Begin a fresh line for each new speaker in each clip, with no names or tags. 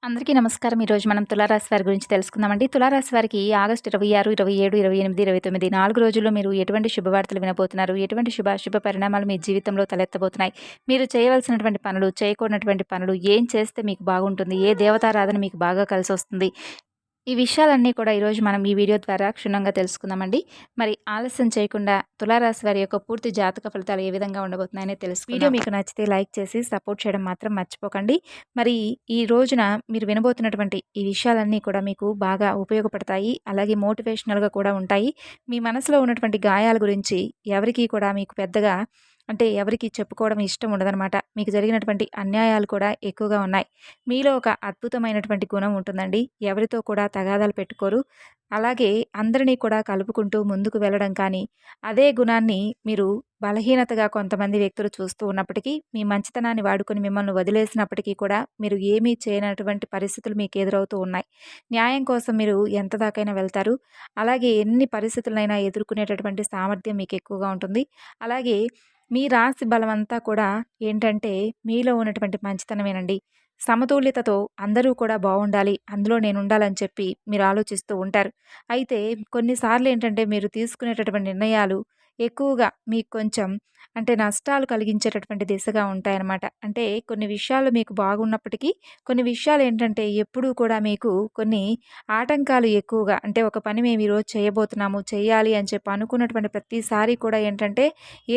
అందరికీ నమస్కారం. ఈరోజు మనం తులారాశి వారి గురించి తెలుసుకుందామండి. తులారాశి వారికి ఆగస్టు 26, 27, 28, 29 4 రోజుల్లో మీరు ఎటువంటి శుభవార్తలు వినబోతున్నారు? ఎటువంటి శుభాశుభ పరిణామాలు మీ జీవితంలో తలెత్తబోతున్నాయి? మీరు చేయవలసినటువంటి పనులు, చేయకూడనటువంటి పనులు, ఏం చేస్తే మీకు బాగుంటుంది? ఏ దేవతారాధన మీకు బాగా కలిసొస్తుంది? ఈ విషయాలన్నీ కూడా ఈరోజు మనం ఈ వీడియో ద్వారా క్షుణ్ణంగా తెలుసుకుందామండి. మరి ఆలస్యం చేయకుండా తులారాశి వారి యొక్క పూర్తి జాతక ఫలితాలు ఏ విధంగా ఉండబోతున్నాయనే తెలుసుకుందాం. వీడియో మీకు నచ్చితే లైక్ చేసి సపోర్ట్ చేయడం మాత్రం మర్చిపోకండి. మరి ఈ రోజున మీరు వినబోతున్నటువంటి ఈ విషయాలన్నీ కూడా మీకు బాగా ఉపయోగపడతాయి. అలాగే మోటివేషనల్‌గా కూడా ఉంటాయి. మీ మనసులో ఉన్నటువంటి గాయాల గురించి ఎవరికీ కూడా మీకు పెద్దగా అంటే ఎవరికీ చెప్పుకోవడం ఇష్టం ఉండదనమాట. మీకు జరిగినటువంటి అన్యాయాలు కూడా ఎక్కువగా ఉన్నాయి. మీలో ఒక అద్భుతమైనటువంటి గుణం ఉంటుందండి. ఎవరితో కూడా తగాదాలు పెట్టుకోరు. అలాగే అందరినీ కూడా కలుపుకుంటూ ముందుకు వెళ్ళడం కానీ, అదే గుణాన్ని మీరు బలహీనతగా కొంతమంది వ్యక్తులు చూస్తూ ఉన్నప్పటికీ, మీ మంచితనాన్ని వాడుకొని మిమ్మల్ని వదిలేసినప్పటికీ కూడా, మీరు ఏమీ చేయనటువంటి పరిస్థితులు మీకు ఎదురవుతూ ఉన్నాయి. న్యాయం కోసం మీరు ఎంత దాకైనా వెళ్తారు. అలాగే ఎన్ని పరిస్థితులనైనా ఎదుర్కొనేటటువంటి సామర్థ్యం మీకు ఎక్కువగా ఉంటుంది. అలాగే మీ రాశి బలమంతా కూడా ఏంటంటే, మీలో ఉన్నటువంటి మంచితనమేనండి. సమతుల్యతతో అందరూ కూడా బావుండాలి, అందులో నేనుండాలని చెప్పి మీరు ఆలోచిస్తూ ఉంటారు. అయితే కొన్నిసార్లు ఏంటంటే, మీరు తీసుకునేటటువంటి నిర్ణయాలు ఎక్కువగా మీకు కొంచెం అంటే నష్టాలు కలిగించేటటువంటి దిశగా ఉంటాయన్నమాట. అంటే కొన్ని విషయాలు మీకు బాగున్నప్పటికీ, కొన్ని విషయాలేంటంటే ఎప్పుడూ కూడా మీకు కొన్ని ఆటంకాలు ఎక్కువగా అంటే ఒక పని మేము ఈరోజు చేయబోతున్నాము, చేయాలి అని చెప్పి అనుకున్నటువంటి ప్రతిసారి కూడా ఏంటంటే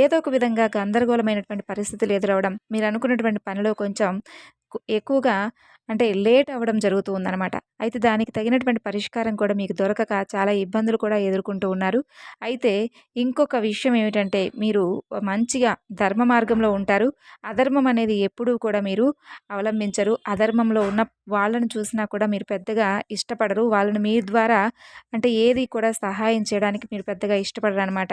ఏదో ఒక విధంగా గందరగోళమైనటువంటి పరిస్థితులు ఎదురవ్వడం, మీరనుకున్నటువంటి పనిలో కొంచెం ఎక్కువగా అంటే లేట్ అవ్వడం జరుగుతూ ఉందనమాట. అయితే దానికి తగినటువంటి పరిష్కారం కూడా మీకు దొరకక చాలా ఇబ్బందులు కూడా ఎదుర్కొంటూ ఉన్నారు. అయితే ఇంకొక విషయం ఏమిటంటే మీరు మంచిగా ధర్మ మార్గంలో ఉంటారు. అధర్మం అనేది ఎప్పుడూ కూడా మీరు అవలంబించరు. అధర్మంలో ఉన్న వాళ్ళని చూసినా కూడా మీరు పెద్దగా ఇష్టపడరు. వాళ్ళని మీ ద్వారా అంటే ఏది కూడా సహాయం చేయడానికి మీరు పెద్దగా ఇష్టపడరనమాట.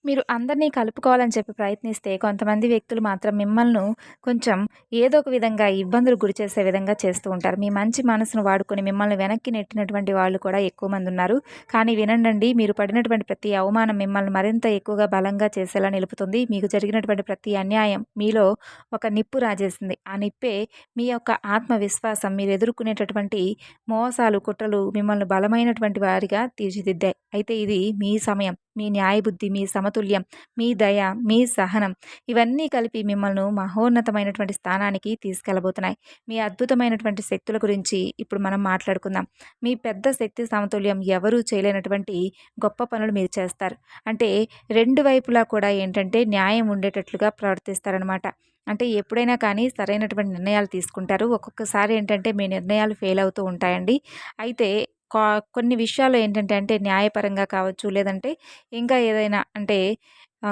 మీరు అందరినీ కలుపుకోవాలని చెప్పి ప్రయత్నిస్తే కొంతమంది వ్యక్తులు మాత్రం మిమ్మల్ని కొంచెం ఏదో ఒక విధంగా ఇబ్బందులు గురి చేసే విధంగా చేస్తూ ఉంటారు. మీ మంచి మనసును వాడుకొని మిమ్మల్ని వెనక్కి నెట్టినటువంటి వాళ్ళు కూడా ఎక్కువ మంది ఉన్నారు. కానీ వినండండి, మీరు పడినటువంటి ప్రతి అవమానం మిమ్మల్ని మరింత ఎక్కువగా బలంగా చేసేలా నిలుపుతుంది. మీకు జరిగినటువంటి ప్రతి అన్యాయం మీలో ఒక నిప్పు రాజేసింది. ఆ నిప్పే మీ యొక్క ఆత్మవిశ్వాసం, మీరు ఎదుర్కొనేటటువంటి మోసాలు, కుట్రలు మిమ్మల్ని బలమైనటువంటి వారిగా తీర్చిదిద్దాయి. అయితే ఇది మీ సమయం. మీ న్యాయబుద్ధి, మీ సమతుల్యం, మీ దయ, మీ సహనం ఇవన్నీ కలిపి మిమ్మల్ని మహోన్నతమైనటువంటి స్థానానికి తీసుకెళ్లబోతున్నాయి. మీ అద్భుతమైనటువంటి శక్తుల గురించి ఇప్పుడు మనం మాట్లాడుకుందాం. మీ పెద్ద శక్తి సమతుల్యం ఎవరూ చేయలేనటువంటి గొప్ప పనులు మీరు చేస్తారు. అంటే 2 వైపులా కూడా ఏంటంటే న్యాయం ఉండేటట్లుగా ప్రవర్తిస్తారనమాట. అంటే ఎప్పుడైనా కానీ సరైనటువంటి నిర్ణయాలు తీసుకుంటారు. ఒక్కొక్కసారి ఏంటంటే మీ నిర్ణయాలు ఫెయిల్ అవుతూ ఉంటాయండి. అయితే కా కొన్ని విషయాల్లో ఏంటంటే అంటే న్యాయపరంగా కావచ్చు, లేదంటే ఇంకా ఏదైనా అంటే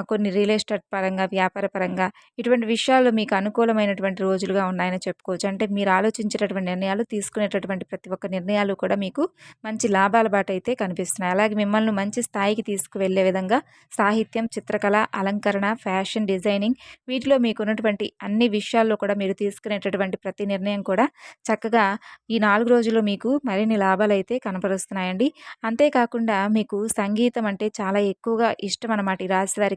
కొన్ని రియల్ ఎస్టేట్ పరంగా, వ్యాపార పరంగా ఇటువంటి విషయాల్లో మీకు అనుకూలమైనటువంటి రోజులుగా ఉన్నాయని చెప్పుకోవచ్చు. అంటే మీరు ఆలోచించేటటువంటి నిర్ణయాలు, తీసుకునేటటువంటి ప్రతి ఒక్క నిర్ణయాలు కూడా మీకు మంచి లాభాల బాటైతే కనిపిస్తున్నాయి. అలాగే మిమ్మల్ని మంచి స్థాయికి తీసుకువెళ్ళే విధంగా సాహిత్యం, చిత్రకళ, అలంకరణ, ఫ్యాషన్ డిజైనింగ్ వీటిలో మీకున్నటువంటి అన్ని విషయాల్లో కూడా మీరు తీసుకునేటటువంటి ప్రతి నిర్ణయం కూడా చక్కగా ఈ 4 రోజుల్లో మీకు మరిన్ని లాభాలైతే కనపరుస్తున్నాయండి. అంతేకాకుండా మీకు సంగీతం అంటే చాలా ఎక్కువగా ఇష్టమనమాట ఈ రాశి వారికి.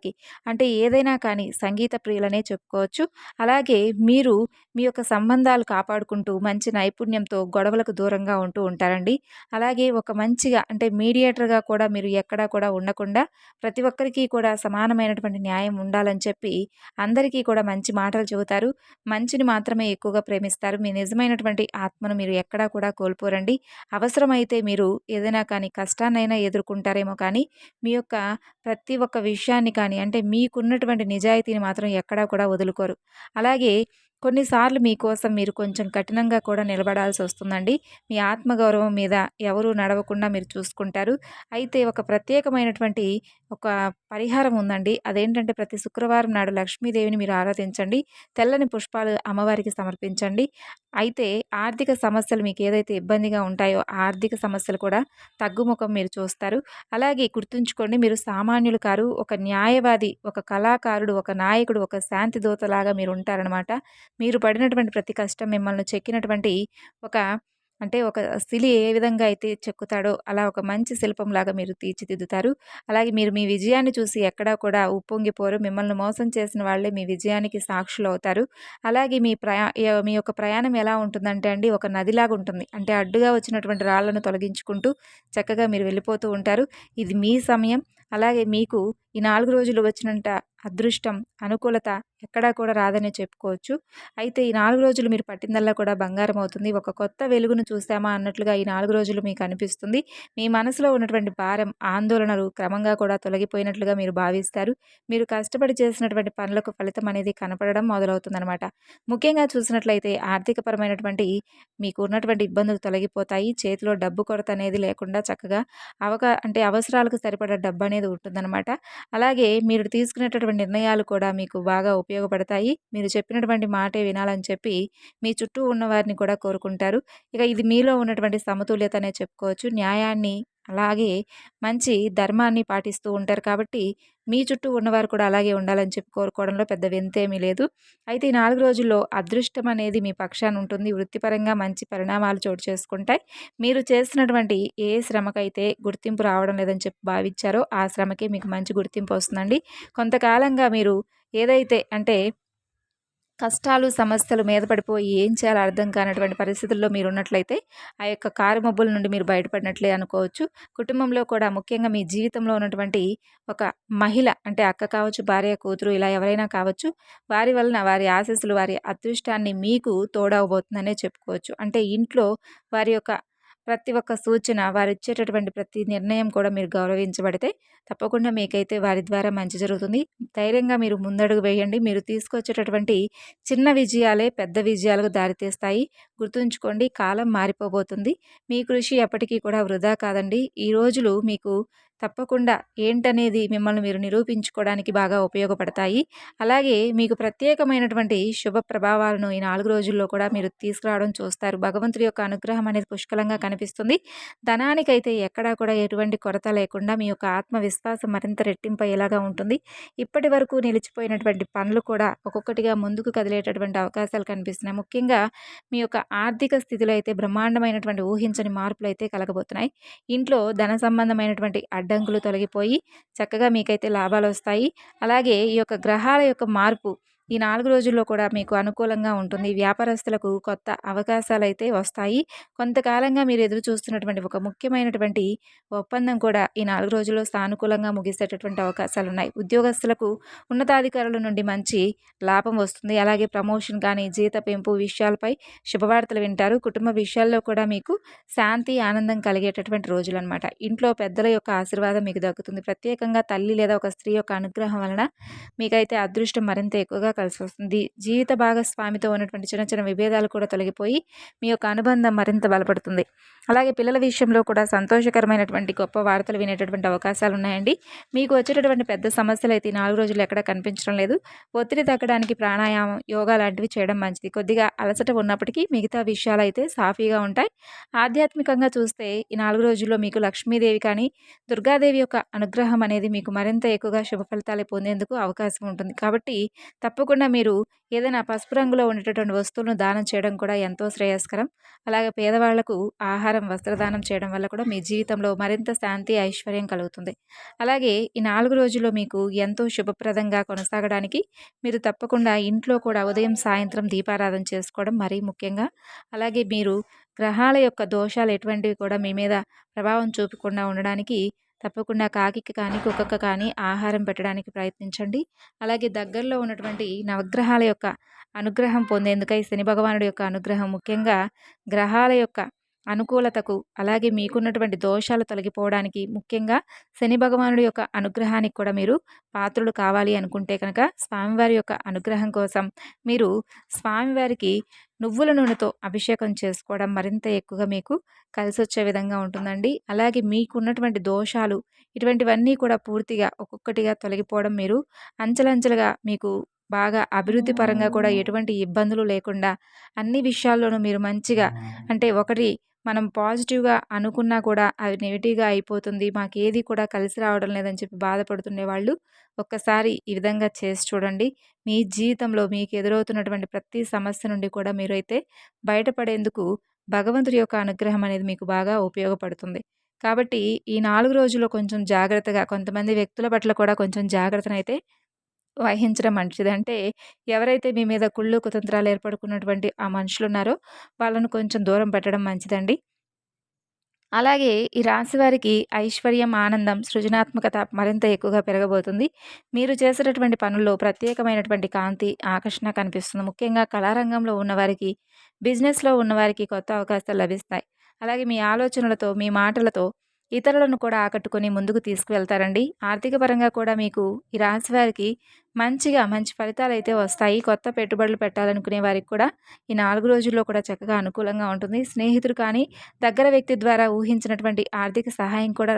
అంటే ఏదైనా కానీ సంగీత ప్రియులనే చెప్పుకోవచ్చు. అలాగే మీరు మీ యొక్క సంబంధాలు కాపాడుకుంటూ మంచి నైపుణ్యంతో గొడవలకు దూరంగా ఉంటూ ఉంటారండి. అలాగే ఒక మంచిగా అంటే మీడియేటర్‌గా కూడా మీరు ఎక్కడా కూడా ఉండకుండా ప్రతి ఒక్కరికి కూడా సమానమైనటువంటి న్యాయం ఉండాలని చెప్పి అందరికీ కూడా మంచి మాటలు చెబుతారు. మంచిని మాత్రమే ఎక్కువగా ప్రేమిస్తారు. మీ నిజమైనటువంటి ఆత్మను మీరు ఎక్కడా కూడా కోల్పోరండి. అవసరమైతే మీరు ఏదైనా కానీ కష్టాన్నైనా ఎదుర్కొంటారేమో కానీ, మీ యొక్క ప్రతి ఒక్క విషయాన్ని కానీ అంటే మీకున్నటువంటి నిజాయితీని మాత్రం ఎక్కడా కూడా వదులుకోరు. అలాగే కొన్నిసార్లు మీకోసం మీరు కొంచెం కఠినంగా కూడా నిలబడాల్సొస్తుందండి. మీ ఆత్మగౌరవం మీద ఎవరు నడవకుండా మీరు చూసుకుంటారు. అయితే ఒక ప్రత్యేకమైనటువంటి ఒక పరిహారం ఉందండి. అదేంటంటే ప్రతి శుక్రవారం నాడు లక్ష్మీదేవిని మీరు ఆరాధించండి. తెల్లని పుష్పాలు అమ్మవారికి సమర్పించండి. అయితే ఆర్థిక సమస్యలు మీకేదైతే ఇబ్బందిగా ఉంటాయో, ఆ ఆర్థిక సమస్యలు కూడా తగ్గుముఖం మీరు చూస్తారు. అలాగే గుర్తుంచుకోండి, మీరు సామాన్యులు కారు. ఒక న్యాయవాది, ఒక కళాకారుడు, ఒక నాయకుడు, ఒక శాంతి దూతలాగా మీరుంటారనమాట. మీరు పడినటువంటి ప్రతి కష్టం మిమ్మల్ని చెక్కినటువంటి ఒక అంటే ఒక శిలి ఏ విధంగా అయితే చెక్కుతాడో అలా ఒక మంచి శిల్పంలాగా మీరు తీర్చిదిద్దుతారు. అలాగే మీరు మీ విజయాన్ని చూసి ఎక్కడా కూడా ఉప్పొంగిపోరు. మిమ్మల్ని మోసం చేసిన వాళ్ళే మీ విజయానికి సాక్షులవుతారు. అలాగే మీ యొక్క ప్రయాణం ఎలా ఉంటుందంటే అండి, ఒక నదిలాగా ఉంటుంది. అంటే అడ్డుగా వచ్చినటువంటి రాళ్ళను తొలగించుకుంటూ చక్కగా మీరు వెళ్ళిపోతూ ఉంటారు. ఇది మీ సమయం. అలాగే మీకు ఈ 4 రోజులు వచ్చినంత అదృష్టం, అనుకూలత ఎక్కడా కూడా రాదనే చెప్పుకోవచ్చు. అయితే ఈ 4 రోజులు మీరు పట్టిందల్లా కూడా బంగారం అవుతుంది. ఒక కొత్త వెలుగును చూసామా అన్నట్లుగా ఈ 4 రోజులు మీకు అనిపిస్తుంది. మీ మనసులో ఉన్నటువంటి భారం, ఆందోళనలు క్రమంగా కూడా తొలగిపోయినట్లుగా మీరు భావిస్తారు. మీరు కష్టపడి చేసినటువంటి పనులకు ఫలితం అనేది కనపడడం మొదలవుతుందనమాట. ముఖ్యంగా చూసినట్లయితే ఆర్థికపరమైనటువంటి మీకు ఉన్నటువంటి ఇబ్బందులు తొలగిపోతాయి. చేతిలో డబ్బు కొరత అనేది లేకుండా చక్కగా అంటే అవసరాలకు సరిపడా డబ్బనేది ఉంటుందనమాట. అలాగే మీరు తీసుకునేటటువంటి నిర్ణయాలు కూడా మీకు బాగా ఉపయోగపడతాయి. మీరు చెప్పినటువంటి మాటే వినాలని చెప్పి మీ చుట్టూ ఉన్నవారిని కూడా కోరుకుంటారు. ఇక ఇది మీలో ఉన్నటువంటి సమతుల్యత అనే చెప్పుకోవచ్చు. న్యాయాన్ని అలాగే మంచి ధర్మాన్ని పాటిస్తూ ఉంటారు కాబట్టి మీ చుట్టూ ఉన్నవారు కూడా అలాగే ఉండాలని చెప్పి కోరుకోవడంలో పెద్ద వింతేమీ లేదు. అయితే ఈ 4 రోజుల్లో అదృష్టం అనేది మీ పక్షాన ఉంటుంది. వృత్తిపరంగా మంచి పరిణామాలు చోటు చేసుకుంటాయి. మీరు చేసినటువంటి ఏ శ్రమకైతే గుర్తింపు రావడం లేదని చెప్పి భావించారో ఆ శ్రమకే మీకు మంచి గుర్తింపు వస్తుందండి. కొంతకాలంగా మీరు ఏదైతే అంటే కష్టాలు, సమస్యలు మీద పడిపోయి ఏం చేయాలో అర్థం కానటువంటి పరిస్థితుల్లో మీరున్నట్లయితే, ఆ యొక్క కారుమబ్బుల నుండి మీరు బయటపడినట్లే అనుకోవచ్చు. కుటుంబంలో కూడా ముఖ్యంగా మీ జీవితంలో ఉన్నటువంటి ఒక మహిళ అంటే అక్క కావచ్చు, భార్య, కూతురు ఇలా ఎవరైనా కావచ్చు. వారి వలన వారి ఆశీస్సులు, వారి అదృష్టాన్ని మీకు తోడవబోతుందనే చెప్పుకోవచ్చు. అంటే ఇంట్లో వారి యొక్క ప్రతి ఒక్క సూచన, వారిచ్చేటటువంటి ప్రతి నిర్ణయం కూడా మీరు గౌరవించబడితే తప్పకుండా మీకైతే వారి ద్వారా మంచి జరుగుతుంది. ధైర్యంగా మీరు ముందడుగు వేయండి. మీరు తీసుకొచ్చేటటువంటి చిన్న విజయాలే పెద్ద విజయాలకు దారితీస్తాయి. గుర్తుంచుకోండి, కాలం మారిపోబోతుంది. మీ కృషి ఎప్పటికీ కూడా వృధా కాదండి. ఈ రోజులు మీకు తప్పకుండా ఏంటనేది మిమ్మల్ని మీరు నిరూపించుకోవడానికి బాగా ఉపయోగపడతాయి. అలాగే మీకు ప్రత్యేకమైనటువంటి శుభ ప్రభావాలను ఈ 4 రోజుల్లో కూడా మీరు తీసుకురావడం చూస్తారు. భగవంతుడి యొక్క అనుగ్రహం అనేది పుష్కలంగా కనిపిస్తుంది. ధనానికైతే ఎక్కడా కూడా ఎటువంటి కొరత లేకుండా మీ యొక్క ఆత్మవిశ్వాసం మరింత రెట్టింపయ్యేలాగా ఉంటుంది. ఇప్పటి వరకు నిలిచిపోయినటువంటి పనులు కూడా ఒక్కొక్కటిగా ముందుకు కదిలేటటువంటి అవకాశాలు కనిపిస్తున్నాయి. ముఖ్యంగా మీ యొక్క ఆర్థిక స్థితిలో అయితే బ్రహ్మాండమైనటువంటి ఊహించని మార్పులైతే కలగబోతున్నాయి. ఇంట్లో ధన సంబంధమైనటువంటి అడ్డంకులు తొలగిపోయి చక్కగా మీకైతే లాభాలొస్తాయి. అలాగే ఈ యొక్క గ్రహాల యొక్క మార్పు ఈ 4 రోజుల్లో కూడా మీకు అనుకూలంగా ఉంటుంది. వ్యాపారస్తులకు కొత్త అవకాశాలైతే వస్తాయి. కొంతకాలంగా మీరు ఎదురు చూస్తున్నటువంటి ఒక ముఖ్యమైనటువంటి ఒప్పందం కూడా ఈ 4 రోజుల్లో సానుకూలంగా ముగిసేటటువంటి అవకాశాలున్నాయి. ఉద్యోగస్తులకు ఉన్నతాధికారుల నుండి మంచి లాభం వస్తుంది. అలాగే ప్రమోషన్ కానీ, జీత పెంపు విషయాలపై శుభవార్తలు వింటారు. కుటుంబ విషయాల్లో కూడా మీకు శాంతి, ఆనందం కలిగేటటువంటి రోజులనమాట. ఇంట్లో పెద్దల యొక్క ఆశీర్వాదం మీకు దక్కుతుంది. ప్రత్యేకంగా తల్లి లేదా ఒక స్త్రీ యొక్క అనుగ్రహం వలన మీకైతే అదృష్టం మరింత ఎక్కువగా కలిసొస్తుంది. జీవిత భాగస్వామితో ఉన్నటువంటి చిన్న చిన్న విభేదాలు కూడా తొలగిపోయి మీ యొక్క అనుబంధం మరింత బలపడుతుంది. అలాగే పిల్లల విషయంలో కూడా సంతోషకరమైనటువంటి గొప్ప వార్తలు వినేటటువంటి అవకాశాలు ఉన్నాయండి. మీకు వచ్చేటటువంటి పెద్ద సమస్యలు అయితే ఈ 4 రోజులు ఎక్కడ కనిపించడం లేదు. ఒత్తిడి తగ్గడానికి ప్రాణాయామం, యోగా లాంటివి చేయడం మంచిది. కొద్దిగా అలసట ఉన్నప్పటికీ మిగతా విషయాలైతే సాఫీగా ఉంటాయి. ఆధ్యాత్మికంగా చూస్తే ఈ 4 రోజుల్లో మీకు లక్ష్మీదేవి కానీ, దుర్గాదేవి యొక్క అనుగ్రహం అనేది మీకు మరింత ఎక్కువగా శుభ ఫలితాలు పొందేందుకు అవకాశం ఉంటుంది. కాబట్టి తప్పకుండా మీరు ఏదైనా పసుపు రంగులో ఉండేటటువంటి వస్తువులను దానం చేయడం కూడా ఎంతో శ్రేయస్కరం. అలాగే పేదవాళ్లకు ఆహారం, వస్త్రదానం చేయడం వల్ల కూడా మీ జీవితంలో మరింత శాంతి, ఐశ్వర్యం కలుగుతుంది. అలాగే ఈ 4 రోజుల్లో మీకు ఎంతో శుభప్రదంగా కొనసాగడానికి మీరు తప్పకుండా ఇంట్లో కూడా ఉదయం, సాయంత్రం దీపారాధన చేసుకోవడం మరీ ముఖ్యంగా. అలాగే మీరు గ్రహాల యొక్క దోషాలు ఎటువంటివి కూడా మీ మీద ప్రభావం చూపకుండా ఉండడానికి తప్పకుండా కాకికి కానీ, కుక్కకి కానీ ఆహారం పెట్టడానికి ప్రయత్నించండి. అలాగే దగ్గరలో ఉన్నటువంటి నవగ్రహాల యొక్క అనుగ్రహం పొందేందుకై శని భగవానుడి యొక్క అనుగ్రహం ముఖ్యంగా గ్రహాల యొక్క అనుకూలతకు, అలాగే మీకున్నటువంటి దోషాలు తొలగిపోవడానికి ముఖ్యంగా శని భగవానుడి యొక్క అనుగ్రహానికి కూడా మీరు పాత్రులు కావాలి అనుకుంటే కనుక స్వామివారి యొక్క అనుగ్రహం కోసం మీరు స్వామివారికి నువ్వుల నూనెతో అభిషేకం చేసుకోవడం మరింత ఎక్కువగా మీకు కలిసొచ్చే విధంగా ఉంటుందండి. అలాగే మీకున్నటువంటి దోషాలు ఇటువంటివన్నీ కూడా పూర్తిగా ఒక్కొక్కటిగా తొలగిపోవడం, మీరు అంచెలంచెలుగా మీకు బాగా అభివృద్ధి పరంగా కూడా ఎటువంటి ఇబ్బందులు లేకుండా అన్ని విషయాల్లోనూ మీరు మంచిగా అంటే ఒకటి మనం పాజిటివ్‌గా అనుకున్నా కూడా అది నెగెటివ్‌గా అయిపోతుంది. మాకేది కూడా కలిసి రావడం లేదని చెప్పి బాధపడుతుండేవాళ్ళు ఒక్కసారి ఈ విధంగా చేసి చూడండి. మీ జీవితంలో మీకు ఎదురవుతున్నటువంటి ప్రతి సమస్య నుండి కూడా మీరైతే బయటపడేందుకు భగవంతుడి యొక్క అనుగ్రహం అనేది మీకు బాగా ఉపయోగపడుతుంది. కాబట్టి ఈ 4 రోజుల్లో కొంచెం జాగ్రత్తగా కొంతమంది వ్యక్తుల పట్ల కూడా కొంచెం జాగ్రత్తనైతే వహించడం మంచిది. అంటే ఎవరైతే మీ మీద కుళ్ళు, కుతంత్రాలు ఏర్పడుకున్నటువంటి ఆ మనుషులున్నారో వాళ్ళను కొంచెం దూరం పెట్టడం మంచిదండి. అలాగే ఈ రాశి వారికి ఐశ్వర్యం, ఆనందం, సృజనాత్మకత మరింత ఎక్కువగా పెరగబోతుంది. మీరు చేసేటటువంటి పనుల్లో ప్రత్యేకమైనటువంటి కాంతి, ఆకర్షణ కనిపిస్తుంది. ముఖ్యంగా కళారంగంలో ఉన్నవారికి, బిజినెస్‌లో ఉన్నవారికి కొత్త అవకాశాలు లభిస్తాయి. అలాగే మీ ఆలోచనలతో, మీ మాటలతో ఇతరులను కూడా ఆకట్టుకొని ముందుకు తీసుకువెళ్తారండి. ఆర్థిక పరంగా కూడా మీకు ఈ రాశి వారికి మంచి ఫలితాలైతే వస్తాయి. కొత్త పెట్టుబడులు పెట్టాలనుకునే వారికి కూడా ఈ 4 రోజుల్లో కూడా చక్కగా అనుకూలంగా ఉంటుంది. స్నేహితులు కానీ దగ్గర వ్యక్తి ద్వారా ఊహించినటువంటి ఆర్థిక సహాయం కూడా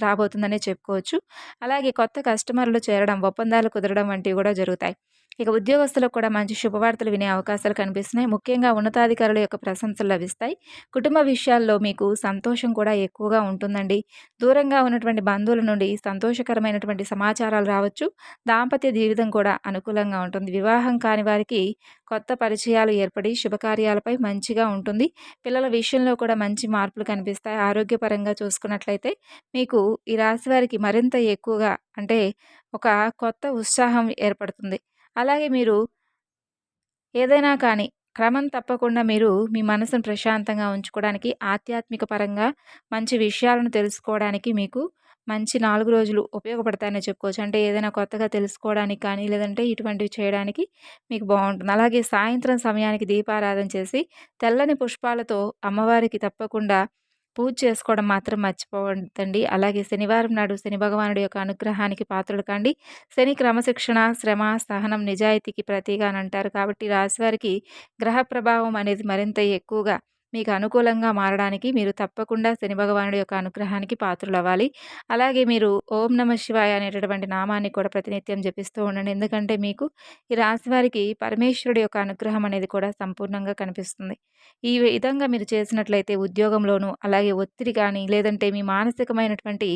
రాబోతుందనే చెప్పుకోవచ్చు. అలాగే కొత్త కస్టమర్లు చేరడం, ఒప్పందాలు కుదరడం వంటివి కూడా జరుగుతాయి. ఇక ఉద్యోగస్తులకు కూడా మంచి శుభవార్తలు వినే అవకాశాలు కనిపిస్తున్నాయి. ముఖ్యంగా ఉన్నతాధికారుల యొక్క ప్రశంసలు లభిస్తాయి. కుటుంబ విషయాల్లో మీకు సంతోషం కూడా ఎక్కువగా ఉంటుందండి. దూరంగా ఉన్నటువంటి బంధువుల నుండి సంతోషకరమైనటువంటి సమాచారాలు రావచ్చు. దాంపత్య జీవితం కూడా అనుకూలంగా ఉంటుంది. వివాహం కాని వారికి కొత్త పరిచయాలు ఏర్పడి శుభకార్యాలపై మంచిగా ఉంటుంది. పిల్లల విషయంలో కూడా మంచి మార్పులు కనిపిస్తాయి. ఆరోగ్యపరంగా చూసుకున్నట్లయితే మీకు ఈ రాశి వారికి మరింత ఎక్కువగా అంటే ఒక కొత్త ఉత్సాహం ఏర్పడుతుంది. అలాగే మీరు ఏదైనా కానీ క్రమం తప్పకుండా మీరు మీ మనసును ప్రశాంతంగా ఉంచుకోవడానికి, ఆధ్యాత్మిక పరంగా మంచి విషయాలను తెలుసుకోవడానికి మీకు మంచి 4 రోజులు ఉపయోగపడతాయనే చెప్పుకోవచ్చు. అంటే ఏదైనా కొత్తగా తెలుసుకోవడానికి కానీ, లేదంటే ఇటువంటివి చేయడానికి మీకు బావుంటుంది. అలాగే సాయంత్రం సమయానికి దీపారాధన చేసి, తెల్లని పుష్పాలతో అమ్మవారికి తప్పకుండా పూజ చేసుకోవడం మాత్రం మర్చిపోవద్దండి. అలాగే శనివారం నాడు శని భగవానుడి యొక్క అనుగ్రహానికి పాత్రలు కండి. శని క్రమశిక్షణ, శ్రమ, సహనం, నిజాయితీకి ప్రతీక అని అంటారు. కాబట్టి రాశివారికి గ్రహ ప్రభావం అనేది మరింత ఎక్కువగా మీకు అనుకూలంగా మారడానికి మీరు తప్పకుండా శని భగవానుడి యొక్క అనుగ్రహానికి పాత్రులవ్వాలి. అలాగే మీరు ఓం నమః శివాయ అనేటటువంటి నామాన్ని కూడా ప్రతినిత్యం జపిస్తూ ఉండండి. ఎందుకంటే మీకు ఈ రాశివారికి పరమేశ్వరుడి యొక్క అనుగ్రహం అనేది కూడా సంపూర్ణంగా కనిపిస్తుంది. ఈ విధంగా మీరు చేసినట్లయితే ఉద్యోగంలోనూ, అలాగే ఒత్తిడి కానీ, లేదంటే మీ మానసికమైనటువంటి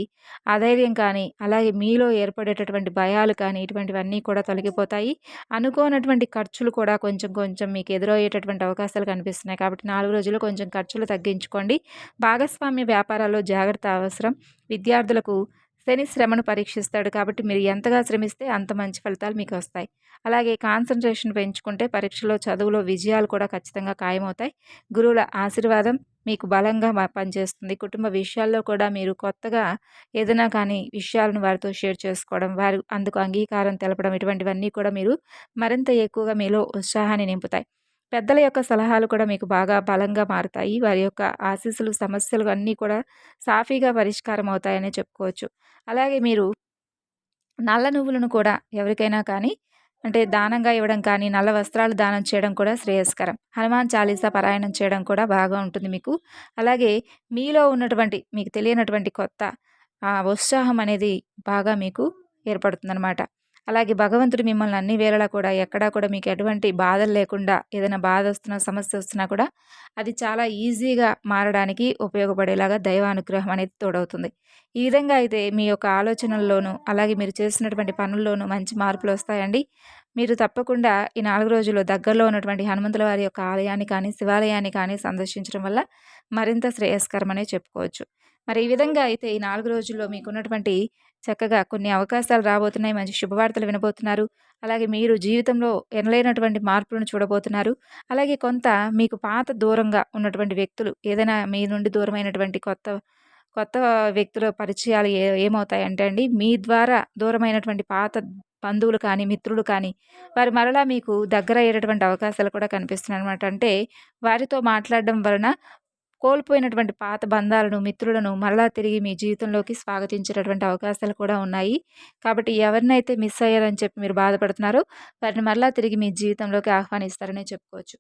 అధైర్యం కానీ, అలాగే మీలో ఏర్పడేటటువంటి భయాలు కానీ, ఇటువంటివన్నీ కూడా తొలగిపోతాయి. అనుకోనటువంటి ఖర్చులు కూడా కొంచెం కొంచెం మీకు ఎదురయ్యేటటువంటి అవకాశాలు కనిపిస్తున్నాయి. కాబట్టి 4 రోజుల్లో కొంచెం ఖర్చులు తగ్గించుకోండి. భాగస్వామ్య వ్యాపారాల్లో జాగ్రత్త అవసరం. విద్యార్థులకు శని శ్రమను పరీక్షిస్తాడు. కాబట్టి మీరు ఎంతగా శ్రమిస్తే అంత మంచి ఫలితాలు మీకొస్తాయి. అలాగే కాన్సంట్రేషన్ పెంచుకుంటే పరీక్షలో, చదువులో విజయాలు కూడా ఖచ్చితంగా ఖాయమవుతాయి. గురువుల ఆశీర్వాదం మీకు బలంగా పనిచేస్తుంది. కుటుంబ విషయాల్లో కూడా మీరు కొత్తగా ఏదైనా కానీ విషయాలను వారితో షేర్ చేసుకోవడం, వారు అందుకు అంగీకారం తెలపడం ఇటువంటివన్నీ కూడా మీరు మరింత ఎక్కువగా మీలో ఉత్సాహాన్ని నింపుతాయి. పెద్దల యొక్క సలహాలు కూడా మీకు బాగా బలంగా మారుతాయి. వారి యొక్క ఆశీస్సులు, సమస్యలు అన్నీ కూడా సాఫీగా పరిష్కారం అవుతాయనే చెప్పుకోవచ్చు. అలాగే మీరు నల్ల నువ్వులను కూడా ఎవరికైనా కానీ అంటే దానంగా ఇవ్వడం కానీ, నల్ల వస్త్రాలు దానం చేయడం కూడా శ్రేయస్కరం. హనుమాన్ చాలీసా పారాయణం చేయడం కూడా బాగా ఉంటుంది మీకు. అలాగే మీలో ఉన్నటువంటి మీకు తెలియనటువంటి కొత్త ఉత్సాహం అనేది బాగా మీకు ఏర్పడుతుందనమాట. అలాగే భగవంతుడు మిమ్మల్ని అన్ని వేళలా కూడా ఎక్కడా కూడా మీకు ఎటువంటి బాధలు లేకుండా ఏదైనా బాధొస్తున్నా, సమస్యొస్తున్నా కూడా అది చాలా ఈజీగా మారడానికి ఉపయోగపడేలాగా దైవానుగ్రహం అనేది తోడవుతుంది. ఈ విధంగా అయితే మీ యొక్క ఆలోచనల్లోనూ, అలాగే మీరు చేసినటువంటి పనుల్లోనూ మంచి మార్పులొస్తాయండి. మీరు తప్పకుండా ఈ 4 రోజుల్లో దగ్గరలో ఉన్నటువంటి హనుమంతుల వారి యొక్క ఆలయాన్ని కానీ, శివాలయాన్ని కానీ సందర్శించడం వల్ల మరింత శ్రేయస్కరమనే చెప్పుకోవచ్చు. మరి ఈ విధంగా అయితే ఈ 4 రోజుల్లో మీకున్నటువంటి చక్కగా కొన్ని అవకాశాలు రాబోతున్నాయి. మంచి శుభవార్తలు వినబోతున్నారు. అలాగే మీరు జీవితంలో ఎనలేనటువంటి మార్పులను చూడబోతున్నారు. అలాగే కొంత మీకు పాత దూరంగా ఉన్నటువంటి వ్యక్తులు ఏదైనా మీ నుండి దూరమైనటువంటి కొత్త కొత్త వ్యక్తుల పరిచయాలు ఏమవుతాయంటే అండి, మీ ద్వారా దూరమైనటువంటి పాత బంధువులు కానీ, మిత్రులు కానీ, వారు మరలా మీకు దగ్గరయ్యేటటువంటి అవకాశాలు కూడా కనిపిస్తున్నాయనమాట. అంటే వారితో మాట్లాడడం వలన కోల్పోయినటువంటి పాత బంధాలను, మిత్రులను మరలా తిరిగి మీ జీవితంలోకి స్వాగతించేటటువంటి అవకాశాలు కూడా ఉన్నాయి. కాబట్టి ఎవరినైతే మిస్ అయ్యారని చెప్పి మీరు బాధపడుతున్నారో, వారిని మరలా తిరిగి మీ జీవితంలోకి ఆహ్వానిస్తారనే చెప్పుకోవచ్చు.